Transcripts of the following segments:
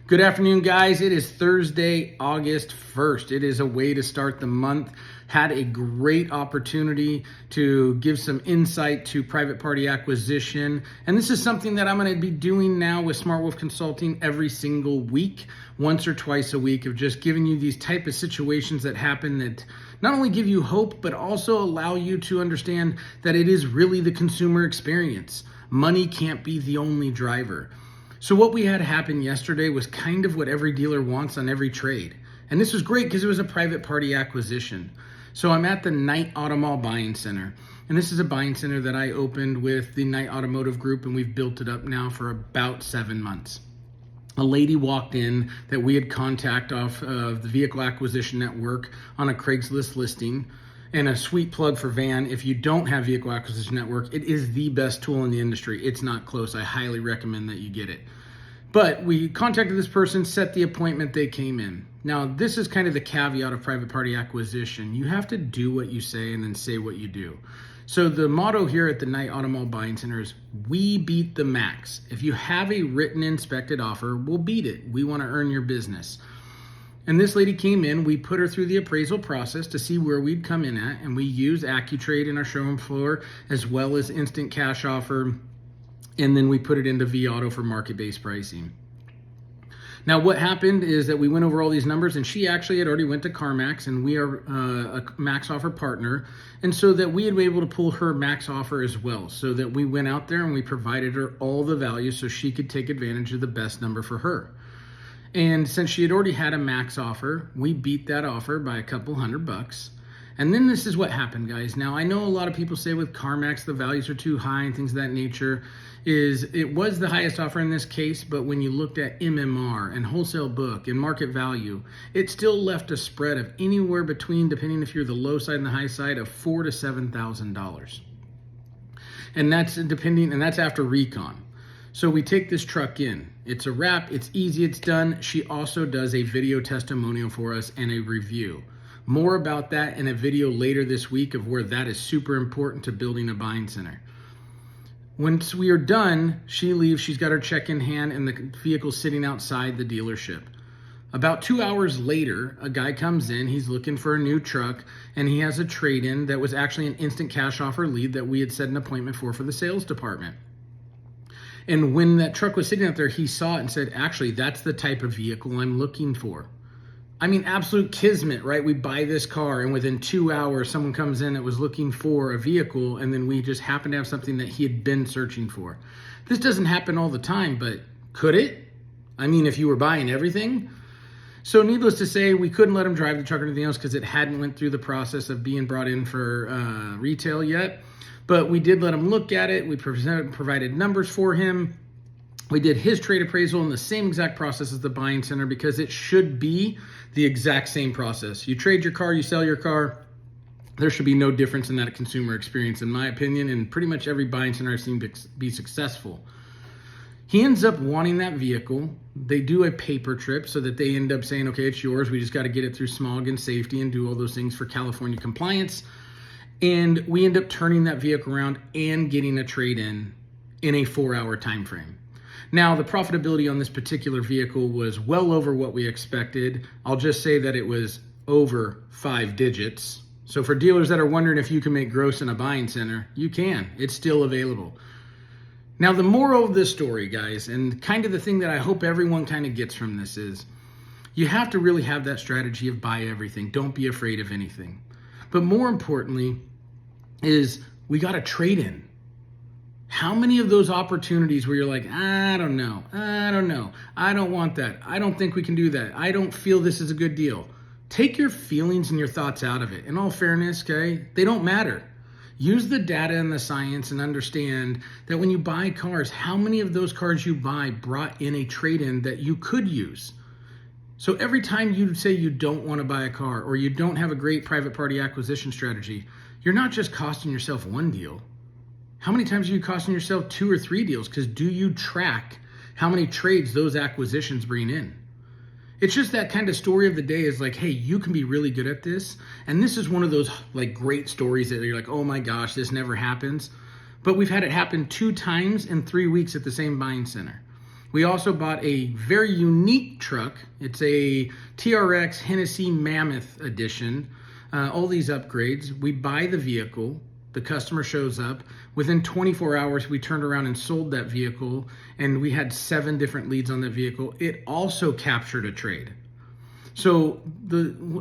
Good afternoon, guys. It is Thursday, August 1st. It is a way to start the month. Had a great opportunity to give some insight to private party acquisition. And this is something that I'm going to be doing now with Smartwolf Consulting every single week, once or twice a week, of just giving you these type of situations that happen that not only give you hope, but also allow you to understand that it is really the consumer experience. Money can't be the only driver. So what we had happen yesterday was kind of what every dealer wants on every trade. And this was great because it was a private party acquisition. So I'm at the Knight Auto Mall Buying Center. And this is a buying center that I opened with the Knight Automotive Group, and we've built it up now for about 7 months. A lady walked in that we had contact off of the Vehicle Acquisition Network on a Craigslist listing. And a sweet plug for Van, if you don't have Vehicle Acquisition Network, it is the best tool in the industry. It's not close. I highly recommend that you get it. But we contacted this person, set the appointment, they came in. Now, this is kind of the caveat of private party acquisition. You have to do what you say and then say what you do. So the motto here at the Knight Auto Mall Buying Center is, we beat the max. If you have a written inspected offer, we'll beat it. We want to earn your business. And this lady came in, we put her through the appraisal process to see where we'd come in at, and we use AccuTrade in our showroom floor as well as instant cash offer, and then we put it into vAuto for market-based pricing. Now what happened is that we went over all these numbers, and she actually had already went to CarMax, and we are a max offer partner, and so that we had been able to pull her max offer as well, so that we went out there and we provided her all the value so she could take advantage of the best number for her. And since she had already had a max offer, we beat that offer by a couple $100. And then this is what happened, guys. Now, I know a lot of people say with CarMax, the values are too high and things of that nature. It was the highest offer in this case, but when you looked at MMR and wholesale book and market value, it still left a spread of anywhere between, depending if you're the low side and the high side, of $4,000 to $7,000. And that's after recon. So we take this truck in. It's a wrap, it's easy, it's done. She also does a video testimonial for us and a review. More about that in a video later this week of where that is super important to building a buying center. Once we are done, she leaves, she's got her check in hand, and the vehicle's sitting outside the dealership. About 2 hours later, a guy comes in, he's looking for a new truck, and he has a trade-in that was actually an instant cash offer lead that we had set an appointment for the sales department. And when that truck was sitting out there, he saw it and said, actually, that's the type of vehicle I'm looking for. I mean, absolute kismet, right? We buy this car, and within 2 hours, someone comes in that was looking for a vehicle, and then we just happen to have something that he had been searching for. This doesn't happen all the time, but could it? I mean, if you were buying everything? So needless to say, we couldn't let him drive the truck or anything else because it hadn't went through the process of being brought in for retail yet. But we did let him look at it. We provided numbers for him. We did his trade appraisal in the same exact process as the buying center because it should be the exact same process. You trade your car, you sell your car. There should be no difference in that consumer experience, in my opinion, and pretty much every buying center I've seen be successful. He ends up wanting that vehicle. They do a paper trip so that they end up saying, okay, it's yours. We just got to get it through smog and safety and do all those things for California compliance. And we end up turning that vehicle around and getting a trade-in in a 4-hour time frame. Now, the profitability on this particular vehicle was well over what we expected. I'll just say that it was over 5 digits. So for dealers that are wondering if you can make gross in a buying center, you can. It's still available. Now, the moral of this story, guys, and kind of the thing that I hope everyone kind of gets from this is you have to really have that strategy of buy everything. Don't be afraid of anything. But more importantly, is we got to trade in. How many of those opportunities where you're like, I don't know, I don't want that, I don't think we can do that, I don't feel this is a good deal. Take your feelings and your thoughts out of it. In all fairness, okay, they don't matter. Use the data and the science and understand that when you buy cars, how many of those cars you buy brought in a trade-in that you could use. So every time you say you don't want to buy a car or you don't have a great private party acquisition strategy, you're not just costing yourself one deal. How many times are you costing yourself 2 or 3 deals? Because do you track how many trades those acquisitions bring in? It's just that kind of story of the day is like, hey, you can be really good at this. And this is one of those like great stories that you're like, oh my gosh, this never happens. But we've had it happen 2 times in 3 weeks at the same buying center. We also bought a very unique truck. It's a TRX Hennessy Mammoth Edition. All these upgrades. We buy the vehicle. The customer shows up. Within 24 hours, we turned around and sold that vehicle, and we had 7 different leads on that vehicle. It also captured a trade. So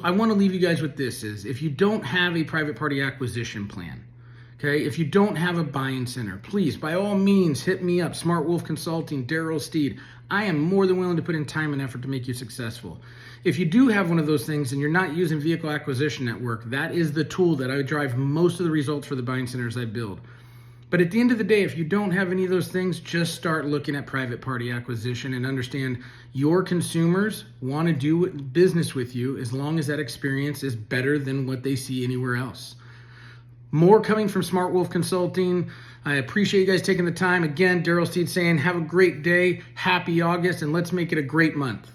I want to leave you guys with this is, if you don't have a private party acquisition plan, okay, if you don't have a buying center, please, by all means, hit me up, Smartwolf Consulting, Darrell, Steed. I am more than willing to put in time and effort to make you successful. If you do have one of those things and you're not using Vehicle Acquisition Network, that is the tool that I drive most of the results for the buying centers I build. But at the end of the day, if you don't have any of those things, just start looking at private party acquisition and understand your consumers want to do business with you as long as that experience is better than what they see anywhere else. More coming from Smartwolf Consulting. I appreciate you guys taking the time. Again, Darrell Steed saying, have a great day, happy August, and let's make it a great month.